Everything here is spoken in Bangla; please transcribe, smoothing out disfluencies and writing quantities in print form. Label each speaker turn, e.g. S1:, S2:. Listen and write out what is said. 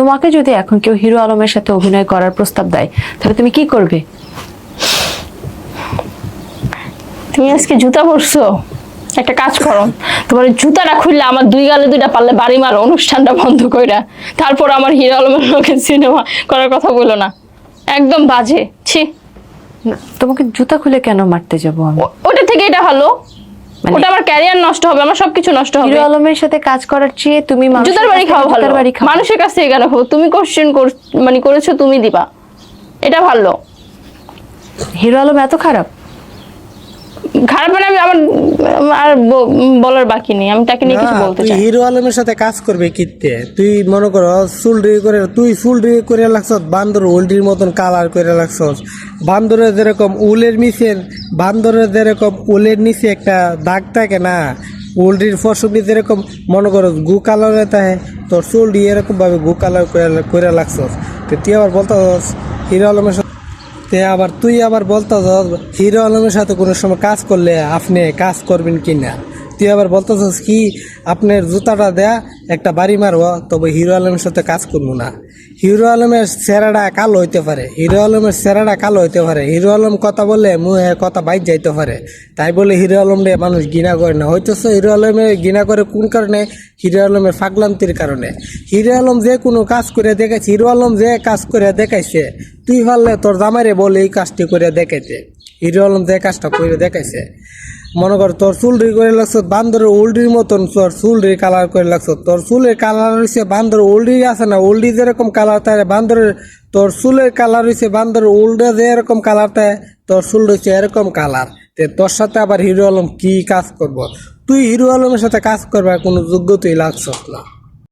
S1: তোমাকে যদি এখন কেউ হিরো আলমের সাথে অভিনয় করার প্রস্তাব দেয় তাহলে তুমি কি করবে?
S2: তুমি আজকে জুতা পরছো, একটা কাজ করো, তোমার জুতাটা খুললে আমার দুই গালে দুইটা পারলে বাড়ি মারো, অনুষ্ঠানটা বন্ধ কইরা। তারপর আমার হিরো আলমের লোকে সিনেমা করার কথা বলো না, একদম বাজে, ছি।
S1: তোমাকে জুতা খুলে কেন মারতে যাবো আমি?
S2: ওটা থেকে এটা ভালো, ওটা আমার ক্যারিয়ার নষ্ট হবে, আমার সবকিছু নষ্ট হবে।
S1: হিরো আলমের সাথে কাজ করার চেয়ে তুমি
S2: জুতার বাড়ি খাওয়া ভালো, মানুষের কাছ থেকে কেন খাবো? তুমি কোশ্চেন মানে করেছো, তুমি দিবা, এটা ভালো।
S1: হিরো আলম এত খারাপ?
S2: খারাপ মানে আমি আমার আর বলার বাকি নেই, আমি তাকে নিয়ে কিছু বলতে চাই।
S3: হিরো আলমের সাথে কাজ করবে কিতে? তুই মনে কর চুল করে লাগছস, বান্দর উল্টির মতন কালার করে লাগছস। বান্দরের যেরকম উলের নিচে একটা দাগ থাকে না, উল্টির ফসলি যেরকম মনে করো গু কালারে থাকে, তোর চুলটি এরকম ভাবে গু কালার করে লাগছস। তুই আবার বলতাস হিরো আলমের সাথে, তুই আবার বলতাস হিরো আলমের সাথে কোনো সময় কাজ করলে আপনি কাজ করবেন কি না? তুই আবার বলতেছিস কি আপনার জুতাটা দেয়া একটা বাড়ি মারব, তবে হিরো আলমের সাথে কাজ করবো না। হিরো আলমের চেহারাটা কালো হইতে পারে, হিরো আলম কথা বললে মুহে কথা বাইর যাইতে পারে, তাই বলে হিরো আলম রে মানুষ ঘৃণা করে না। হইতেছ হিরো আলমের ঘৃণা করে কোন কারণে? হিরো আলমের ফাগলান্তির কারণে। হিরো আলম যে কোনো কাজ করে দেখাইছে, হিরো আলম যে কাজ করে দেখাইছে, তুই পারলে তোর জামাইরে বলে এই কাজটি করে দেখাইতে। হিরো আলম যে কাজটা করে দেখাইছে, মনে কর তোর চুলটি করে লাগছ বান্দরের উল্ডির মতন, তোর চুলটি কালার করে লাগছ, তোর চুলের কালার হয়েছে বান্দর উল্ডি আছে না, উল্ডি যেরকম কালার থাকে বান্দরের, তোর চুলের কালার হয়েছে বান্দরের উল্ডে যে এরকম কালার থাকে, তোর চুল হয়েছে এরকম কালার। তোর সাথে আবার হিরো আলম কি কাজ করবো? তুই হিরো আলমের সাথে কাজ করবার কোনো যোগ্যতাই লাগছ না।